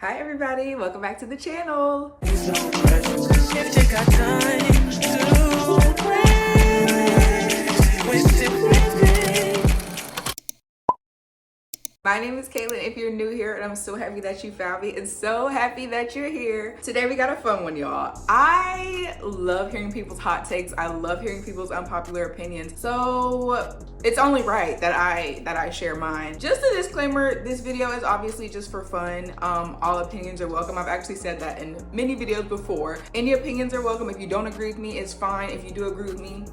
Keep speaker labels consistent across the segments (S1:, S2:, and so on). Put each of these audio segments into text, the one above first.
S1: Hi everybody, welcome back to the channel. My name is Caitlin if you're new here, and I'm so happy that you found me and so happy that you're here. Today we got a fun one, y'all. I love hearing people's hot takes. I love hearing people's unpopular opinions. So it's only right that I share mine. Just a disclaimer, this video is obviously just for fun. All opinions are welcome. I've actually said that in many videos before. Any opinions are welcome. If you don't agree with me, it's fine. If you do agree with me,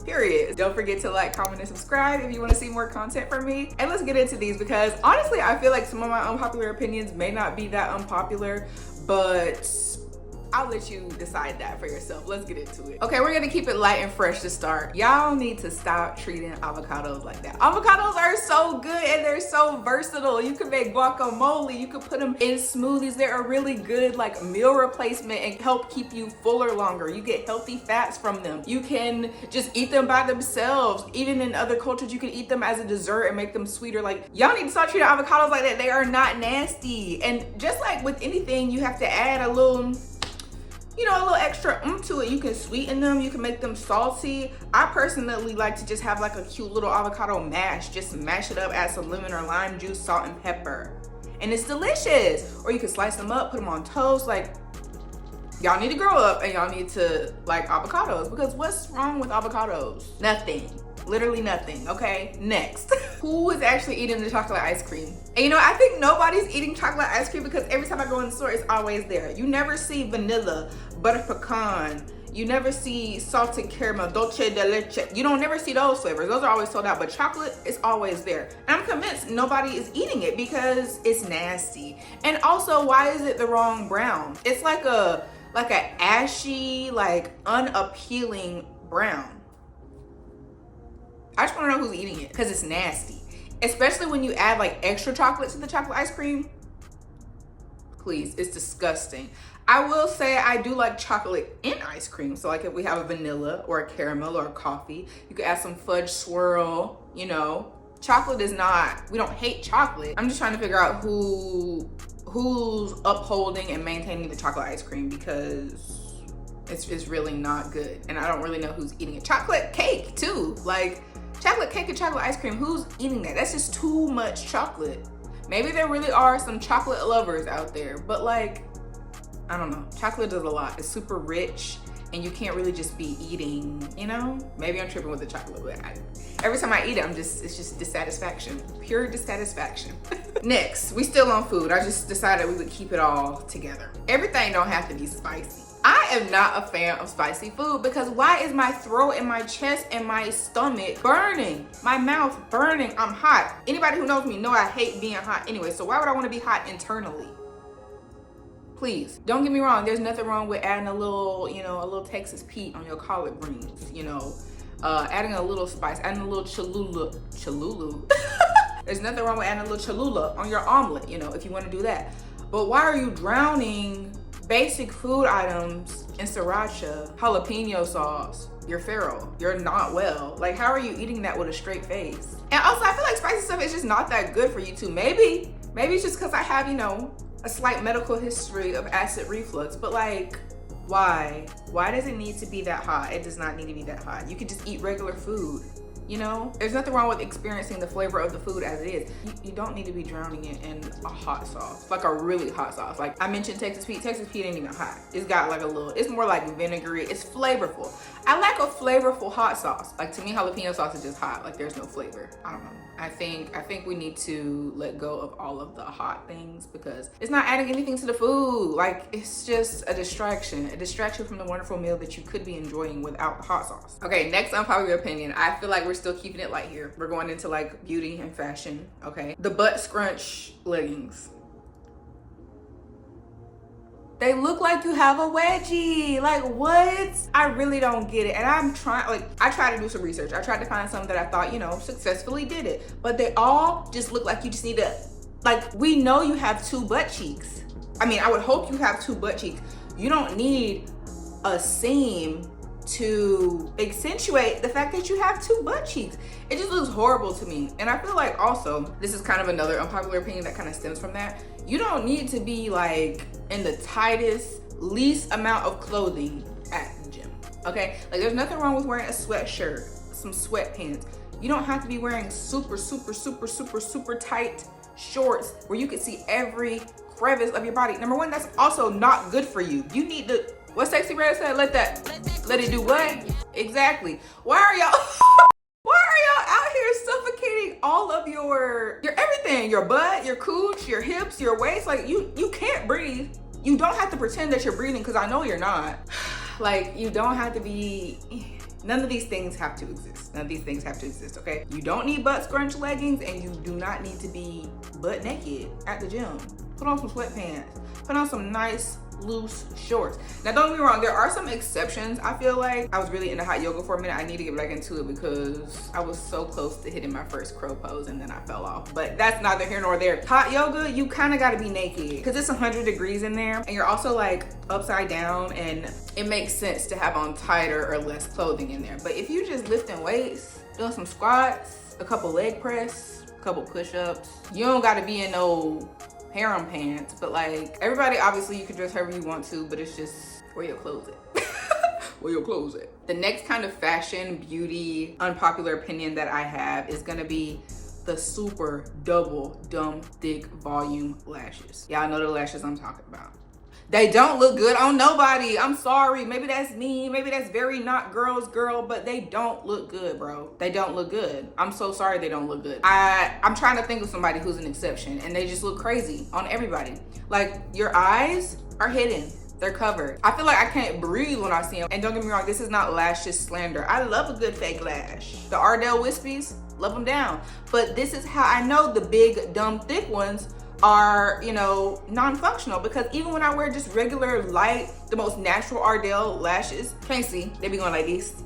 S1: period. Don't forget to like, comment, and subscribe if you want to see more content from me. And let's get into these because honestly, I feel like some of my unpopular opinions may not be that unpopular, but I'll let you decide that for yourself. Let's get into it. Okay, we're gonna keep it light and fresh to start. Y'all need to stop treating avocados like that. Avocados are so good and they're so versatile. You can make guacamole, you can put them in smoothies. They're a really good like meal replacement and help keep you fuller longer. You get healthy fats from them. You can just eat them by themselves. Even in other cultures, you can eat them as a dessert and make them sweeter. Like, y'all need to stop treating avocados like that. They are not nasty. And just like with anything, you have to add a little, a little extra to it. You can sweeten them, you can make them salty. I personally like to just have like a cute little avocado mash. Just mash it up, add some lemon or lime juice, salt and pepper. And it's delicious. Or you can slice them up, put them on toast. Like, y'all need to grow up and y'all need to like avocados, because what's wrong with avocados? Nothing. Literally nothing. Okay, next. Who is actually eating the chocolate ice cream? And I think nobody's eating chocolate ice cream because every time I go in the store, it's always there. You never see vanilla, butter pecan. You never see salted caramel, dulce de leche. You don't never see those flavors. Those are always sold out, but chocolate is always there. And I'm convinced nobody is eating it because it's nasty. And also, why is it the wrong brown? It's like a ashy, like unappealing brown. I just want to know who's eating it because it's nasty. Especially when you add like extra chocolate to the chocolate ice cream. Please, it's disgusting. I will say I do like chocolate in ice cream. So like if we have a vanilla or a caramel or a coffee, you could add some fudge swirl, Chocolate is not, we don't hate chocolate. I'm just trying to figure out who's upholding and maintaining the chocolate ice cream because it's really not good. And I don't really know who's eating it. Chocolate cake too. Like, chocolate cake and chocolate ice cream, who's eating that? That's just too much chocolate. Maybe there really are some chocolate lovers out there, but like, I don't know. Chocolate does a lot. It's super rich and you can't really just be eating, Maybe I'm tripping with the chocolate, but every time I eat it, it's just dissatisfaction, pure dissatisfaction. Next, we still on food. I just decided we would keep it all together. Everything don't have to be spicy. I am not a fan of spicy food because why is my throat and my chest and my stomach burning? My mouth burning, I'm hot. Anybody who knows me know I hate being hot anyway, so why would I want to be hot internally? Please, don't get me wrong, there's nothing wrong with adding a little, a little Texas Pete on your collard greens, adding a little spice, adding a little Cholula. There's nothing wrong with adding a little Cholula on your omelet, if you want to do that. But why are you drowning basic food items in sriracha, jalapeno sauce? You're feral. You're not well. Like, how are you eating that with a straight face? And also, I feel like spicy stuff is just not that good for you too. Maybe it's just because I have, a slight medical history of acid reflux, but like, why? Why does it need to be that hot? It does not need to be that hot. You could just eat regular food. There's nothing wrong with experiencing the flavor of the food as it is. You don't need to be drowning it in a hot sauce, like a really hot sauce. Like I mentioned Texas Pete. Texas Pete ain't even hot. It's got like it's more like vinegary. It's flavorful. I like a flavorful hot sauce. Like, to me, jalapeno sauce is just hot. Like, there's no flavor. I don't know. I think we need to let go of all of the hot things because it's not adding anything to the food. Like, it's just a distraction from the wonderful meal that you could be enjoying without the hot sauce. Okay, next unpopular opinion. I feel like we're still keeping it light here. We're going into like beauty and fashion, okay? The butt scrunch leggings. They look like you have a wedgie. Like, what? I really don't get it. And I'm trying, I tried to do some research. I tried to find some that I thought, successfully did it. But they all just look like you just need to, we know you have two butt cheeks. I mean, I would hope you have two butt cheeks. You don't need a seam to accentuate the fact that you have 2 butt cheeks. It just looks horrible to me. And I feel like also, this is kind of another unpopular opinion that kind of stems from that. You don't need to be like in the tightest, least amount of clothing at the gym, okay? Like there's nothing wrong with wearing a sweatshirt, some sweatpants. You don't have to be wearing super tight shorts where you can see every crevice of your body. Number one, that's also not good for you. You need to, what Sexy Red said, let it do what? Exactly. Why are y'all out here suffocating all of your everything, your butt, your cooch, your hips, your waist? Like you can't breathe. You don't have to pretend that you're breathing, because I know you're not. Like you don't have to be, none of these things have to exist. None of these things have to exist, okay? You don't need butt scrunch leggings, and you do not need to be butt naked at the gym. Put on some sweatpants. Put on some nice loose shorts. Now don't get me wrong, there are some exceptions. I feel like I was really into hot yoga for a minute. I need to get back into it because I was so close to hitting my first crow pose and then I fell off. But that's neither here nor there. Hot yoga, you kind of got to be naked because it's 100 degrees in there and you're also like upside down, and it makes sense to have on tighter or less clothing in there. But if you just lifting weights, doing some squats, a couple leg press, a couple push-ups, you don't got to be in no harem pants. But like everybody, obviously you can dress however you want to, but it's just where your clothes at. Where your clothes at. The next kind of fashion, beauty, unpopular opinion that I have is gonna be the super double dumb thick volume lashes. Y'all know the lashes I'm talking about. They don't look good on nobody. I'm sorry. Maybe that's me. Maybe that's very not girl's girl, but they don't look good, bro. They don't look good. I'm so sorry they don't look good. I'm trying to think of somebody who's an exception, and they just look crazy on everybody. Like your eyes are hidden. They're covered. I feel like I can't breathe when I see them. And don't get me wrong, this is not lashes slander. I love a good fake lash. The Ardell Wispies, love them down. But this is how I know the big, dumb, thick ones are, you know, non-functional, because even when I wear just regular light, the most natural Ardell lashes, can't see, they be going like this.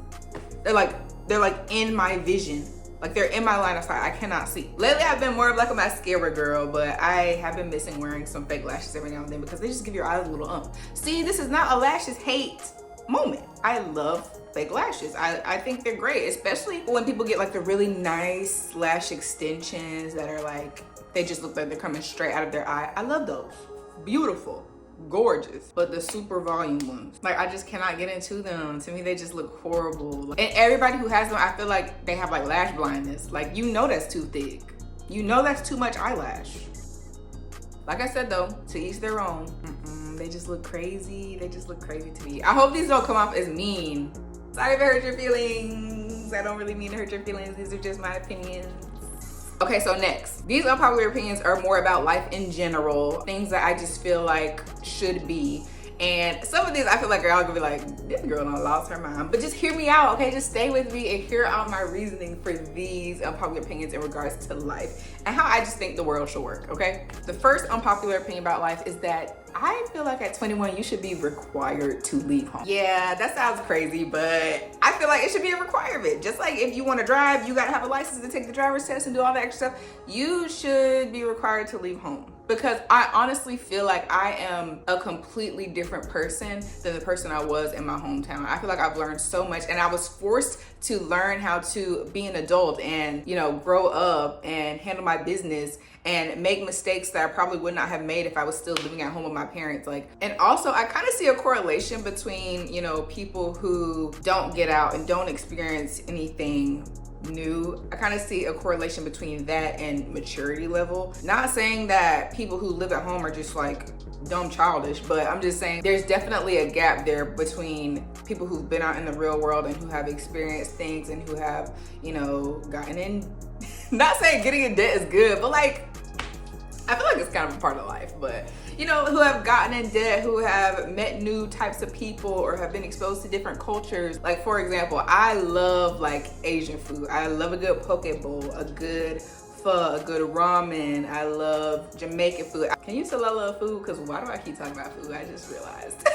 S1: They're like in my vision. Like they're in my line of sight. I cannot see. Lately, I've been more of like a mascara girl, but I have been missing wearing some fake lashes every now and then because they just give your eyes a little ump. See, this is not a lashes hate moment. I love fake lashes. I think they're great, especially when people get like the really nice lash extensions that are like, they just look like they're coming straight out of their eye. I love those. Beautiful. Gorgeous. But the super volume ones, like I just cannot get into them. To me, they just look horrible. And everybody who has them, I feel like they have like lash blindness. Like, you know that's too thick. You know that's too much eyelash. Like I said though, to each their own. They just look crazy. They just look crazy to me. I hope these don't come off as mean. Sorry if I hurt your feelings. I don't really mean to hurt your feelings. These are just my opinions. Okay, so next, these unpopular opinions are more about life in general, things that I just feel like should be. And some of these I feel like y'all gonna be like, this girl done lost her mind. But just hear me out, okay? Just stay with me and hear out my reasoning for these unpopular opinions in regards to life and how I just think the world should work, okay? The first unpopular opinion about life is that I feel like at 21, you should be required to leave home. Yeah, that sounds crazy, but I feel like it should be a requirement. Just like if you want to drive, you got to have a license to take the driver's test and do all that extra stuff. You should be required to leave home. Because I honestly feel like I am a completely different person than the person I was in my hometown. I feel like I've learned so much, and I was forced to learn how to be an adult and, you know, grow up and handle my business and make mistakes that I probably would not have made if I was still living at home with my parents. Like, and also I kind of see a correlation between, you know, people who don't get out and don't experience anything new. I kind of see a correlation between that and maturity level. Not saying that people who live at home are just like dumb childish, but I'm just saying there's definitely a gap there between people who've been out in the real world and who have experienced things and who have, you know, gotten in, not saying getting in debt is good, but like, I feel like it's kind of a part of life, but you know, who have gotten in debt, who have met new types of people or have been exposed to different cultures. Like, for example, I love like Asian food. I love a good poke bowl, a good pho, a good ramen. I love Jamaican food. Can you tell I love food? Because why do I keep talking about food? I just realized.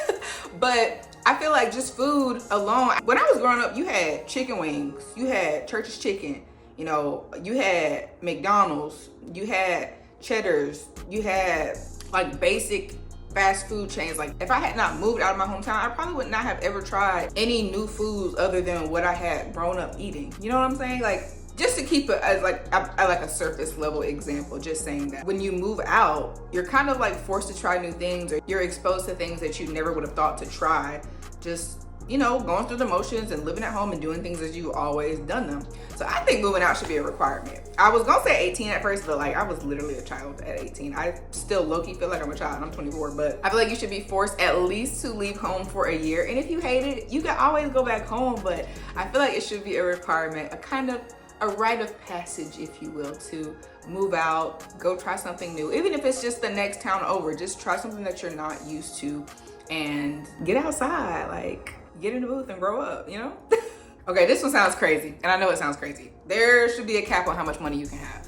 S1: But I feel like just food alone. When I was growing up, you had chicken wings, you had Church's Chicken, you know, you had McDonald's, you had Cheddar's, you had like basic fast food chains. Like if I had not moved out of my hometown, I probably would not have ever tried any new foods other than what I had grown up eating. You know what I'm saying? Like, just to keep it as like I like a surface level example, just saying that when you move out, you're kind of like forced to try new things, or you're exposed to things that you never would have thought to try. Just, you know, going through the motions and living at home and doing things as you've always done them. So I think moving out should be a requirement. I was gonna say 18 at first, but like I was literally a child at 18. I still low-key feel like I'm a child. I'm 24, but I feel like you should be forced at least to leave home for a year. And if you hate it, you can always go back home, but I feel like it should be a requirement, a kind of a rite of passage, if you will, to move out, go try something new. Even if it's just the next town over, just try something that you're not used to and get outside, like get in the booth and grow up, you know? Okay, this one sounds crazy, and I know it sounds crazy. There should be a cap on how much money you can have.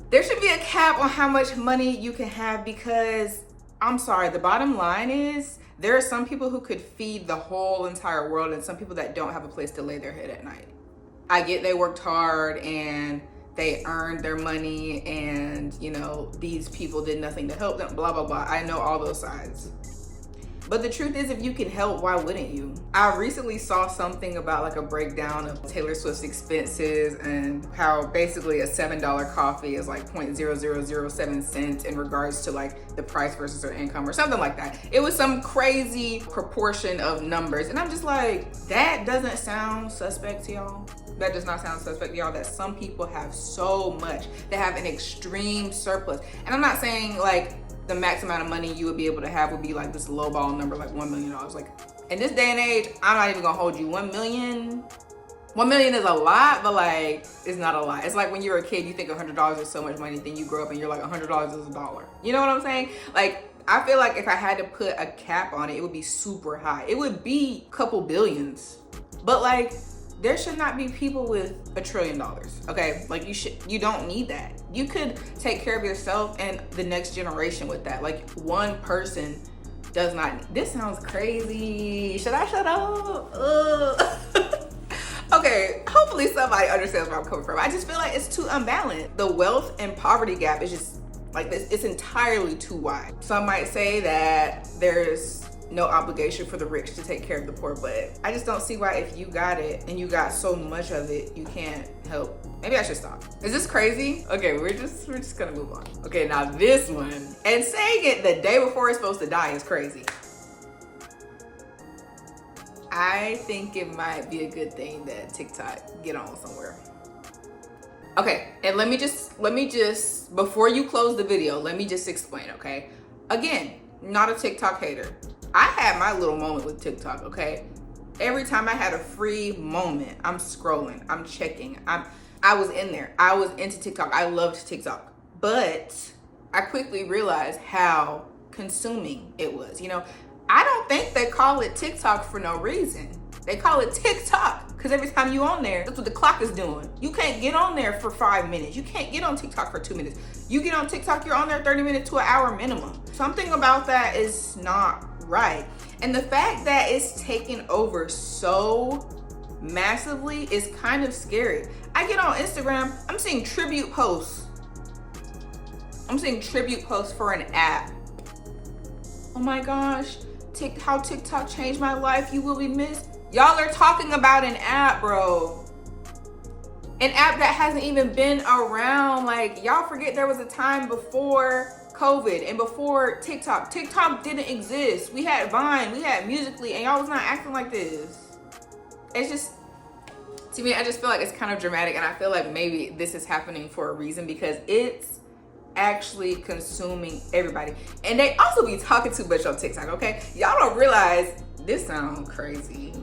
S1: There should be a cap on how much money you can have, because I'm sorry, the bottom line is there are some people who could feed the whole entire world and some people that don't have a place to lay their head at night. I get they worked hard and they earned their money and, you know, these people did nothing to help them, blah, blah, blah. I know all those sides. But the truth is, if you can help, why wouldn't you? I recently saw something about like a breakdown of Taylor Swift's expenses and how basically a $7 coffee is like 0.0007 cents in regards to like the price versus her income or something like that. It was some crazy proportion of numbers. And I'm just like, that doesn't sound suspect to y'all? That does not sound suspect to y'all, that some people have so much. They have an extreme surplus. And I'm not saying like the max amount of money you would be able to have would be like this lowball number, like $1 million. Like in this day and age, I'm not even gonna hold you. 1 million is a lot, but like it's not a lot. It's like when you're a kid, you think $100 is so much money, then you grow up and you're like $100 is a dollar. You know what I'm saying? Like I feel like if I had to put a cap on it, it would be super high. It would be a couple billions. But like there should not be people with $1 trillion, okay? Like you don't need that. You could take care of yourself and the next generation with that. Like one person does not, this sounds crazy. Should I shut up? Okay, hopefully somebody understands where I'm coming from. I just feel like it's too unbalanced. The wealth and poverty gap is just like this, it's entirely too wide. Some might say that there's no obligation for the rich to take care of the poor, but I just don't see why if you got it and you got so much of it, you can't help. Maybe I should stop. Is this crazy? Okay, we're just gonna move on. Okay, now this one, and saying it the day before it's supposed to die is crazy. I think it might be a good thing that TikTok get on somewhere. Okay, and let me just, before you close the video, let me just explain, okay? Again, not a TikTok hater. I had my little moment with TikTok, okay? Every time I had a free moment, I'm scrolling, I'm checking, I was in there. I was into TikTok. I loved TikTok. But I quickly realized how consuming it was. You know, I don't think they call it TikTok for no reason. They call it TikTok because every time you on there, that's what the clock is doing. You can't get on there for 5 minutes. You can't get on TikTok for 2 minutes. You get on TikTok, you're on there 30 minutes to an hour minimum. Something about that is not right. And the fact that it's taken over so massively is kind of scary. I get on Instagram, I'm seeing tribute posts. I'm seeing tribute posts for an app. Oh my gosh, how TikTok changed my life, you will be missed. Y'all are talking about an app, bro. An app that hasn't even been around. Like, y'all forget there was a time before COVID and before TikTok. TikTok didn't exist. We had Vine, we had Musical.ly, and y'all was not acting like this. It's just, to me, I just feel like it's kind of dramatic, and I feel like maybe this is happening for a reason because it's actually consuming everybody. And they also be talking too much on TikTok, okay? Y'all don't realize, this sounds crazy.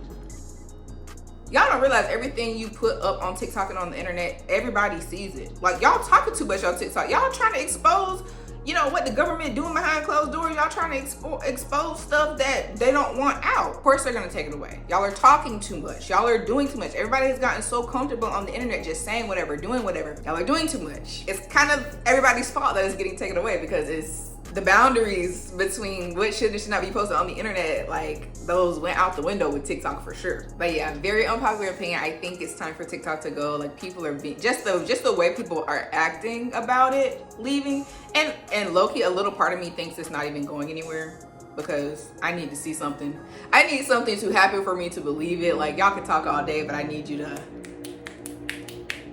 S1: Y'all don't realize everything you put up on TikTok and on the internet, everybody sees it. Like, y'all talking too much on TikTok. Y'all trying to expose, you know, what the government doing behind closed doors. Y'all trying to expose stuff that they don't want out. Of course they're gonna take it away. Y'all are talking too much. Y'all are doing too much. Everybody has gotten so comfortable on the internet just saying whatever, doing whatever. Y'all are doing too much. It's kind of everybody's fault that it's getting taken away because it's the boundaries between what should and should not be posted on the internet, like those went out the window with TikTok for sure. But yeah, very unpopular opinion. I think it's time for TikTok to go. Like people are being just the way people are acting about it, leaving, and low-key a little part of me thinks it's not even going anywhere, because I need to see something. I need something to happen for me to believe it. Like y'all can talk all day, but I need you to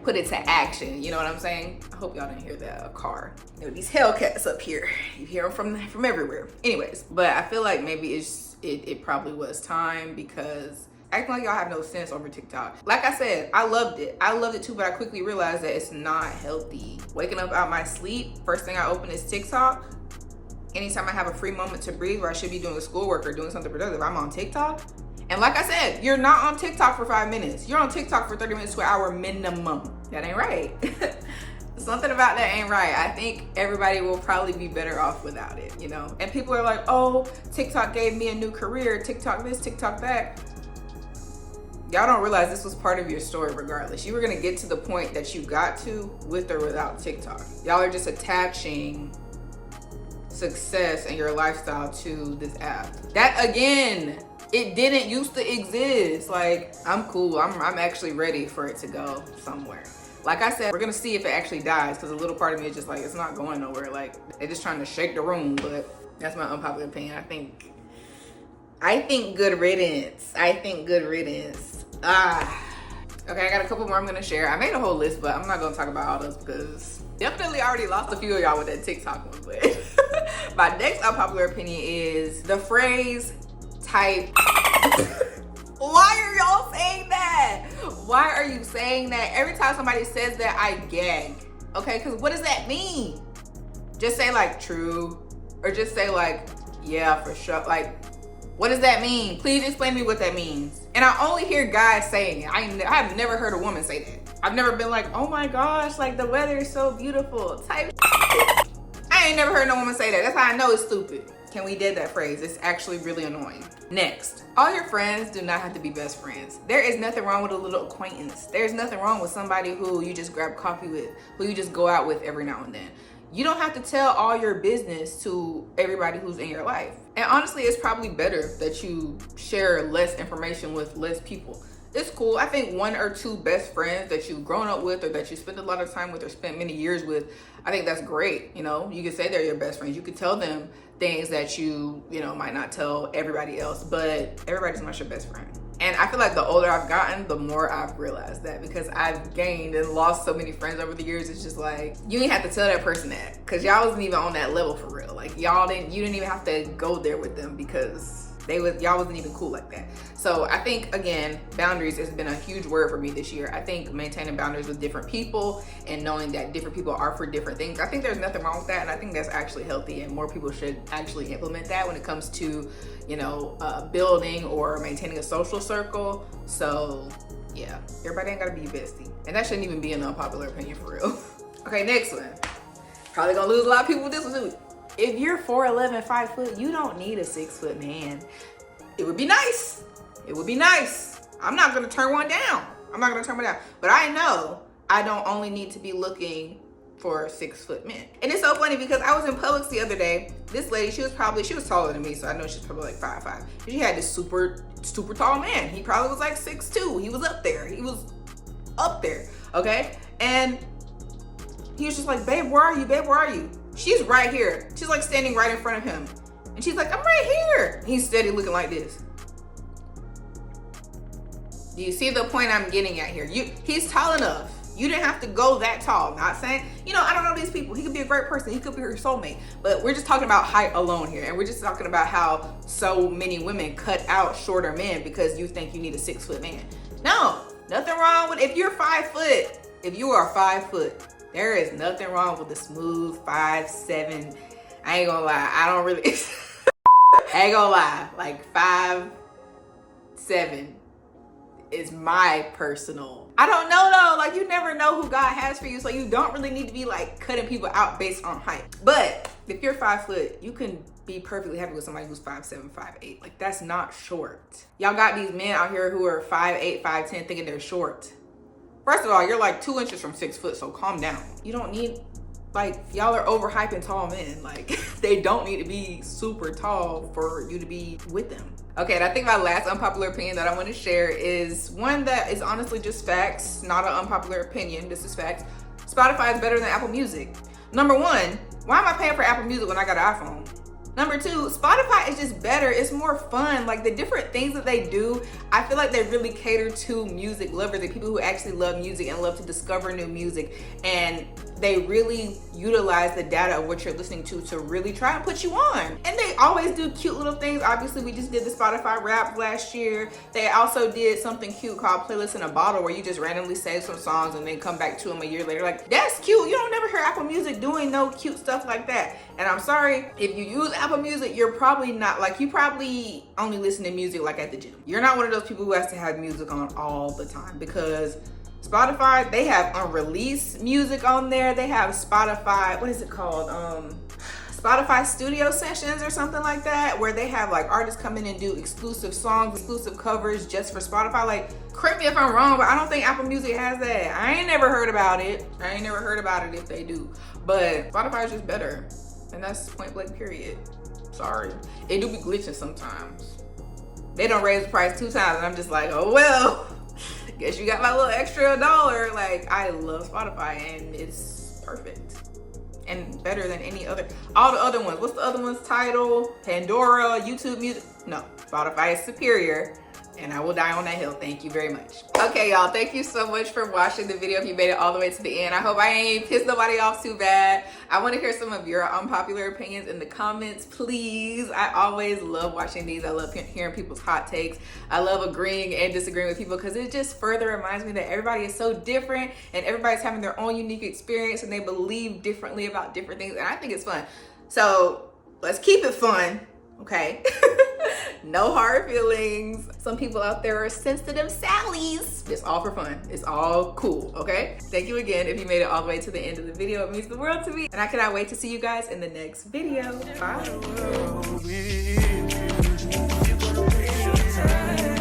S1: put it to action. You know what I'm saying? I hope y'all didn't hear that. A car. You know, these Hellcats up here. You hear them from everywhere. Anyways, but I feel like maybe it probably was time, because acting like y'all have no sense over TikTok. Like I said, I loved it. I loved it too, but I quickly realized that it's not healthy. Waking up out my sleep, first thing I open is TikTok. Anytime I have a free moment to breathe, or I should be doing schoolwork or doing something productive, I'm on TikTok. And like I said, you're not on TikTok for 5 minutes. You're on TikTok for 30 minutes to an hour minimum. That ain't right. Something about that ain't right. I think everybody will probably be better off without it, you know? And people are like, oh, TikTok gave me a new career. TikTok this, TikTok that. Y'all don't realize this was part of your story regardless. You were gonna get to the point that you got to with or without TikTok. Y'all are just attaching success and your lifestyle to this app. That again, it didn't used to exist. Like, I'm cool. I'm actually ready for it to go somewhere. Like I said, we're gonna see if it actually dies, because a little part of me is just like, it's not going nowhere. Like, they're just trying to shake the room. But that's my unpopular opinion. I think good riddance. I think good riddance. Okay, I got a couple more I'm gonna share. I made a whole list, but I'm not gonna talk about all those, because definitely already lost a few of y'all with that TikTok one. But my next unpopular opinion is the phrase type. Why are y'all saying that? Why are you saying that? Every time somebody says that, I gag. Okay, because what does that mean? Just say like true, or just say like, yeah, for sure. Like, what does that mean? Please explain to me what that means. And I only hear guys saying it. I have never heard a woman say that. I've never been like, oh my gosh, like the weather is so beautiful type. I ain't never heard no woman say that. That's how I know it's stupid. Can we dead that phrase? It's actually really annoying. Next, all your friends do not have to be best friends. There is nothing wrong with a little acquaintance. There's nothing wrong with somebody who you just grab coffee with, who you just go out with every now and then. You don't have to tell all your business to everybody who's in your life. And honestly, it's probably better that you share less information with less people. It's cool. I think 1 or 2 best friends that you've grown up with, or that you spend a lot of time with, or spent many years with, I think that's great. You know, you can say they're your best friends. You can tell them things that you might not tell everybody else, but everybody's not your best friend. And I feel like the older I've gotten, the more I've realized that, because I've gained and lost so many friends over the years. It's just like, you didn't have to tell that person that, because y'all wasn't even on that level for real. Like, you didn't even have to go there with them, because y'all wasn't even cool like that. So I think, again, boundaries has been a huge word for me this year. I think maintaining boundaries with different people and knowing that different people are for different things, I think there's nothing wrong with that, and I think that's actually healthy, and more people should actually implement that when it comes to, building or maintaining a social circle. So yeah, everybody ain't gotta be your bestie, and that shouldn't even be an unpopular opinion for real. Okay, next one. Probably gonna lose a lot of people with this one too. If you're 4'11", 5 foot, you don't need a 6 foot man. It would be nice. It would be nice. I'm not gonna turn one down. But I know I don't only need to be looking for 6 foot men. And it's so funny, because I was in Publix the other day. This lady, she was taller than me, so I know she's probably like 5'5". She had this super tall man. He probably was like 6'2". He was up there. Okay? And he was just like, babe, where are you? Babe, where are you? She's right here. She's like standing right in front of him. And she's like, I'm right here. And he's steady looking like this. Do you see the point I'm getting at here? He's tall enough. You didn't have to go that tall. Not saying, I don't know these people. He could be a great person. He could be her soulmate. But we're just talking about height alone here. And we're just talking about how so many women cut out shorter men because you think you need a 6 foot man. No, nothing wrong with, if you're 5 foot, if you are 5 foot, there is nothing wrong with a smooth 5'7". I ain't gonna lie. I don't really, I ain't gonna lie. Like 5'7" is my personal. I don't know though, like you never know who God has for you, so you don't really need to be like cutting people out based on height. But if you're 5 foot, you can be perfectly happy with somebody who's 5'7", 5'8". Like, that's not short. Y'all got these men out here who are 5'8", 5'10", thinking they're short. First of all, you're like 2 inches from 6 foot, so calm down. You don't need Like, y'all are overhyping tall men. Like, they don't need to be super tall for you to be with them. Okay, and I think my last unpopular opinion that I want to share is one that is honestly just facts, not an unpopular opinion. This is facts. Spotify is better than Apple Music. Number one, why am I paying for Apple Music when I got an iPhone? Number two, Spotify is just better. It's more fun. Like, the different things that they do, I feel like they really cater to music lovers and people who actually love music and love to discover new music. And they really utilize the data of what you're listening to really try and put you on. And they always do cute little things. Obviously, we just did the Spotify Wrapped last year. They also did something cute called Playlist in a Bottle, where you just randomly save some songs and then come back to them a year later. Like, that's cute. You don't never hear Apple Music doing no cute stuff like that. And I'm sorry, if you use Apple Music, you're probably not, like, you probably only listen to music like at the gym. You're not one of those people who has to have music on all the time, because Spotify, they have unreleased music on there. They have Spotify, what is it called? Spotify studio sessions or something like that, where they have like artists come in and do exclusive songs, exclusive covers just for Spotify. Like, correct me if I'm wrong, but I don't think Apple Music has that. I ain't never heard about it. I ain't never heard about it if they do. But Spotify is just better. And that's point blank period. Sorry. It do be glitching sometimes. They don't raise the price 2 times and I'm just like, oh well. Guess you got my little extra $1. Like, I love Spotify and it's perfect and better than any other. All the other ones. What's the other ones? Tidal, Pandora, YouTube Music. No, Spotify is superior. And I will die on that hill. Thank you very much. Okay, y'all, thank you so much for watching the video. If you made it all the way to the end, I hope I ain't pissed nobody off too bad. I want to hear some of your unpopular opinions in the comments, please. I always love watching these. I love hearing people's hot takes. I love agreeing and disagreeing with people, because it just further reminds me that everybody is so different and everybody's having their own unique experience and they believe differently about different things. And I think it's fun. So let's keep it fun, okay? No hard feelings. Some people out there are sensitive Sallies. It's all for fun. It's all cool, okay? Thank you again. If you made it all the way to the end of the video, it means the world to me. And I cannot wait to see you guys in the next video. Bye.